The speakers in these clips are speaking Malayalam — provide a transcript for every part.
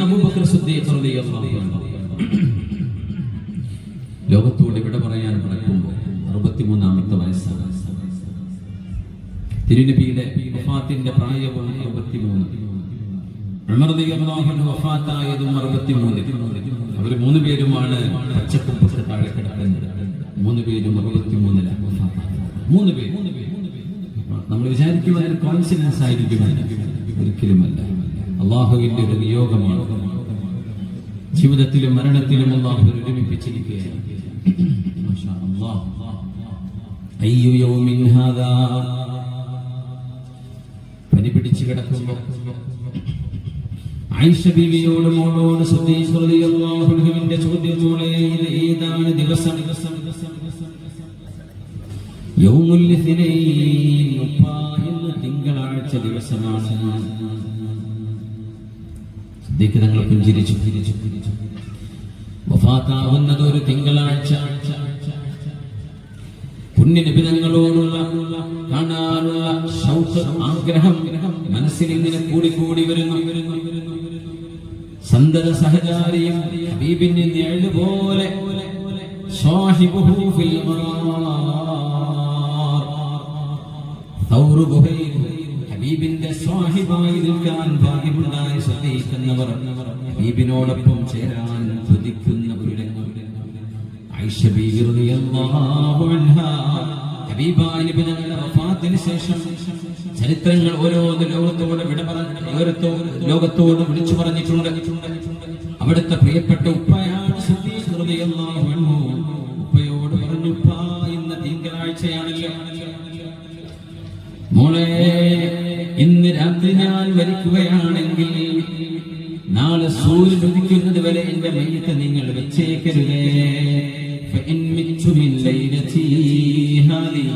അബൂബക്കർ സിദ്ദീഖ് റളിയല്ലാഹു അൻഹു ലോകത്തോട് വിട പറയാൻ നടക്കുമ്പോൾ 63-ാമത്തെ വയസ്സാണ്. തിരുനബിയുടെ വഫാത്തിന്റെ പ്രായവും 63. ഉമർ റളിയല്ലാഹു അൻഹു വഫാത്തായതും 63. അവർ 3 പേരുമാണ് പച്ചക്കുപ്പത്ത് താഴെ കിടക്കുന്നത്. 3 പേരും 63-ലാണ് വഫാത്തായത്. 3 പേര്. നമ്മൾ വിചാരിക്കുന്നത് ഒരു കോയിൻസിഡൻസ് ആയിരിക്കുമല്ല, ഒരിക്കലുമല്ല. അള്ളാഹുവിന്റെ ഒരു നിയോഗമാണ്. ജീവിതത്തിലും മരണത്തിലും അള്ളാഹു ഒരുമിപ്പിച്ചിരിക്കുകയാണ്. മാഷാ അല്ലാഹ്. അയ്യു യൗമിൻ ഹാദാ, പനി പിടിച്ചു കിടക്കുമ്പോൾ ആയിഷ ബീവിയോട് മോളോട് സിദ്ദീഖ് റളിയല്ലാഹു അൻഹുവിന്റെ ചോദ്യം, മോളെ ഇത് ഏതാണ് ദിവസം? യൗമുൽ ഇത്നൈൻ, ഇന്ന് തിങ്കളാഴ്ച ദിവസമാണ്. സിദ്ദീഖ് തങ്ങൾ പുഞ്ചിരിച്ചു. വഫാത്താവുന്നത് ഒരു തിങ്കളാഴ്ച. പുണ്യനബി തങ്ങളോടുള്ള കാണാനുള്ള ശൗഖ്, ആഗ്രഹം മനസ്സിൽ ഇങ്ങനെ കൂടി വരുന്നു. സന്തത സഹചാരിയും ഹബീബിന്റെ നിഴല് പോലെ സാഹിബുഹു ഫിൽ ഹബീബിന്റെ സ്വാഹിബായി നിൽക്കാൻ ഭാഗ്യമുണ്ടായ സിദ്ദീഖ് എന്നവർ ഹബീബിനോടൊപ്പം ചേരാൻ കൊതിക്കുന്ന ഒരു രംഗം. ആയിഷ ബീവി റളിയല്ലാഹു അൻഹാ ഹബീബായ നബി തങ്ങളുടെ വഫാത്തിന് ശേഷം ചരിത്രങ്ങൾ ഓരോന്ന് ലോകത്തോട് വിളിച്ചു പറഞ്ഞിട്ടുണ്ട്. അവിടുത്തെ പ്രിയപ്പെട്ട ഉപ്പയാണ് സിദ്ദീഖ് റളിയല്ലാഹു അൻഹു. ഉപ്പയോട് പറഞ്ഞു, ഉപ്പാ ഇന്ന് തിങ്കളാഴ്ചയാണല്ലോ, മോളെ ഇന്ന് രാത്രി ഞാൻ മരിക്കുകയാണെങ്കിൽ നാളെ സൂര്യൻ ഉദിക്കുന്നത് വരെ എന്റെ മയ്യത്ത് നിങ്ങൾ വെച്ചേക്കരുതേ. فإن مت من ليلتي هذه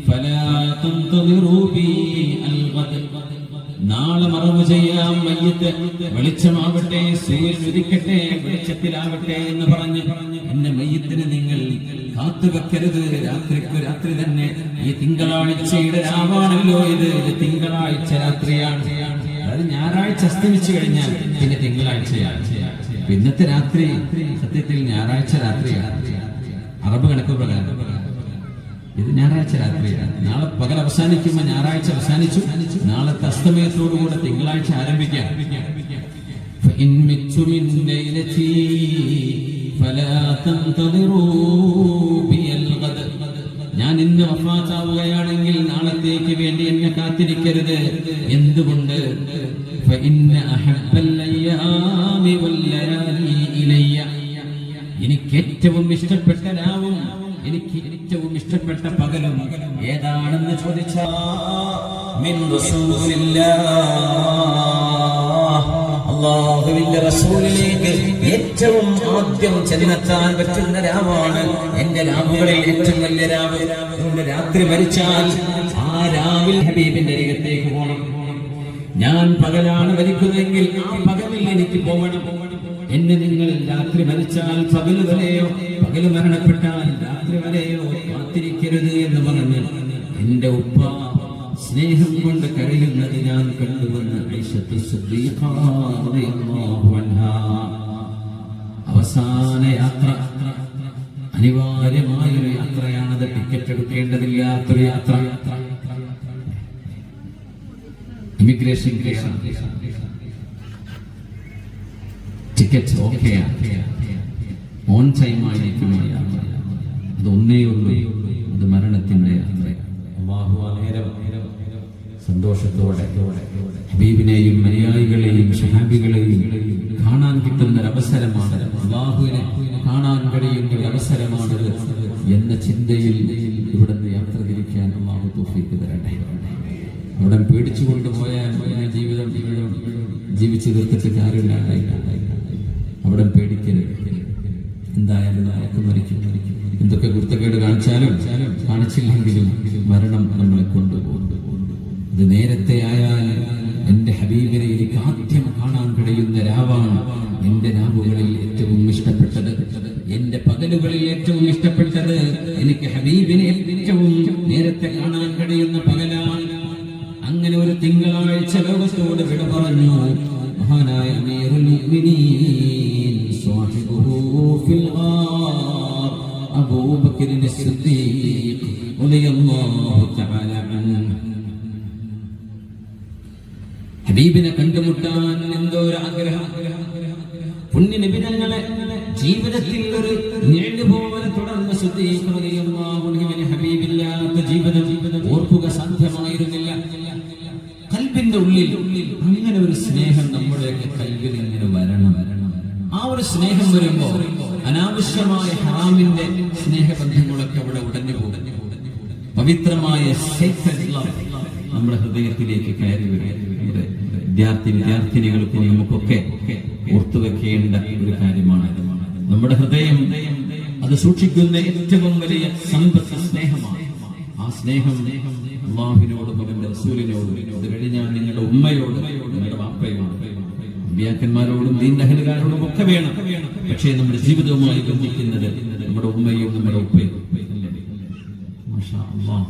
فلا تنتظروا بي الغد. നാളെ മറവ് ചെയ്യാം, മയ്യത്ത് വെളിച്ചമാവട്ടെ, സൂര്യൻ ഉദിക്കട്ടെ, വെളിച്ചത്തിലാവട്ടെ എന്ന് പറഞ്ഞ് എന്നെ മയ്യത്തിന് നിങ്ങൾ കാത്തുവെക്കരുത്. രാത്രി തന്നെ. ഈ തിങ്കളാഴ്ചയുടെ രാവാണല്ലോ ഇത് തിങ്കളാഴ്ച രാത്രിയാണ്. അത് ഞായറാഴ്ച അസ്തമിച്ചു കഴിഞ്ഞാൽ പിന്നെ തിങ്കളാഴ്ചയാണ്. ഇന്നത്തെ രാത്രി സത്യത്തിൽ ഞായറാഴ്ച രാത്രിയാണ്. അറബ് കണക്ക് പ്രകാരം ഇത് ഞായറാഴ്ച രാത്രിയാണ്. നാളെ പകൽ അവസാനിക്കുമ്പോൾ ഞായറാഴ്ച അവസാനിച്ചു. നാളത്തെ അസ്തമയത്തോടുകൂടെ തിങ്കളാഴ്ച ആരംഭിക്കാം. ഞാൻ ഇന്ന് വഫാത്താവുകയാണെങ്കിൽ നാളത്തേക്ക് വേണ്ടി എന്നെ കാത്തിരിക്കരുത്. എന്തുകൊണ്ട്? എനിക്ക് ഏറ്റവും ഇഷ്ടപ്പെട്ട രാവും എനിക്ക് ഏറ്റവും ഇഷ്ടപ്പെട്ട പകലും ഏതാണെന്ന് ചോദിച്ചാൽ അല്ലാഹുവിന്റെ റസൂലിലേക്ക് ഏറ്റവും ആദ്യം ചെന്നെത്താൻ പറ്റുന്ന രാവാണ് എന്റെ രാവുകളിൽ ഏറ്റവും വലിയ രാവ്. അതുകൊണ്ട് രാത്രി മരിച്ചാൽ ആ രാവിൽ ഹബീബിന്റെ അരികത്തേക്ക് പോകണം. ഞാൻ പകലാണ് മരിക്കുന്നതെങ്കിൽ ആ പകലിൽ എനിക്ക് പോകണം. എന്നെ നിങ്ങൾ രാത്രി മരിച്ചാൽ പകല് വരെയോ പകല് മരണപ്പെട്ടാൽ രാത്രി വരെയോ കാത്തിരിക്കരുത് എന്ന് പറഞ്ഞ് എന്റെ ഉപ്പ സ്നേഹം കൊണ്ട് കരയുന്നത് ഞാൻ കണ്ടുവന്ന് ആയിഷത്ത് സിദ്ദീഖ റളിയല്ലാഹു അൻഹാ. അവസാന യാത്ര അനിവാര്യമായൊരു യാത്രയാണത്. ടിക്കറ്റ് എടുക്കേണ്ടതില്ലാത്തൊരു യാത്ര. ഇമിഗ്രേഷൻ ടിക്കറ്റ് ഓക്കെയാണ്, ഓൺ ടൈം ആയിരിക്കും യാത്ര. അത് ഒന്നേ ഉള്ളൂ, അത് മരണത്തിന്റെ യാത്രയാണ്. അല്ലാഹു ആ നേരം സന്തോഷത്തോടെ ഹബീബിനെയും അനുയായികളെയും സ്വഹാബികളെയും കാണാൻ കിട്ടുന്ന ഒരവസരമാണ്, അല്ലാഹുവിനെ കാണാൻ കഴിയുന്ന ഒരു അവസരമാണത് എന്ന ചിന്തയിൽ ഇവിടുന്ന് യാത്ര തിരിക്കാൻ അല്ലാഹു തൗഫീഖ് തരട്ടെ. അവിടെ പേടിച്ചു കൊണ്ടുപോയാൽ ജീവിതം ജീവിച്ചു തീർത്തിട്ട് കാര്യമില്ല. അവിടെ പേടിക്കരുത്. എന്തായാലും നമുക്ക് മരിക്കും. എന്തൊക്കെ കുരുത്തക്കേട് കാണിച്ചാലും കാണിച്ചില്ലെങ്കിലും മരണം നമ്മളെ കൊണ്ടുപോകും. ഇത് നേരത്തെ ആയാൽ എന്റെ ഹബീബിനെ എനിക്ക് ആദ്യം കാണാൻ കഴിയുന്ന രാവാണ്. എന്റെ രാവുകളിൽ ഏറ്റവും ഇഷ്ടപ്പെട്ടത്, എന്റെ പകലുകളിൽ ഏറ്റവും ഇഷ്ടപ്പെട്ടത് എനിക്ക് ഹബീബിനെ ഏറ്റവും നേരത്തെ കാണാൻ കഴിയുന്ന പകലാണ്. അങ്ങനെ ഒരു തിങ്കളാഴ്ച ലോകത്തോട് വിട പറഞ്ഞു മഹാനായ അമീറുൽ മുഅ്മിനീൻ പുണ്യ നിബിധങ്ങളെ ജീവിതത്തിൽ ഒരു നിഴല് പോലെ തുടർന്ന് ഹബീബില്ലാത്ത ജീവിതം ഓർക്കുക സാധ്യമായിരുന്നില്ല. കൽബിന്റെ ഉള്ളിൽ അങ്ങനെ ഒരു സ്നേഹം നമ്മുടെയൊക്കെ കൽബിൽ ഇങ്ങനെ വരണം. ആ ഒരു സ്നേഹം വരുമ്പോ അനാവശ്യമായ ഹറാമിന്റെ സ്നേഹബന്ധങ്ങളൊക്കെ അവിടെ ഉടഞ്ഞു പോകും. പവിത്രമായ നമ്മുടെ ഹൃദയത്തിലേക്ക് കയറി വരും. നമ്മുടെ വിദ്യാർത്ഥിനികൾക്കും നമുക്കൊക്കെ ഓർത്തുവെക്കേണ്ട ഒരു കാര്യമാണ്. നമ്മുടെ ഹൃദയം അത് സൂക്ഷിക്കുന്ന ഏറ്റവും വലിയ സമ്പത്ത് സ്നേഹമാണ്. ആ സ്നേഹം അല്ലാഹുവിനോടും അവന്റെ റസൂലിനോടും, അത് കഴിഞ്ഞാൽ നിങ്ങളുടെ ഉമ്മയോട്, നിങ്ങളുടെ വാപ്പയോട്, അമ്പിയാക്കന്മാരോടും ദീന്റെ അഹ്ലുകാരോടും ഒക്കെ വേണം. പക്ഷേ നമ്മുടെ ജീവിതവുമായി ബന്ധിക്കുന്നത് നമ്മുടെ ഉമ്മയും നമ്മുടെ ഉപ്പയും. മാഷാ അല്ലാഹ്.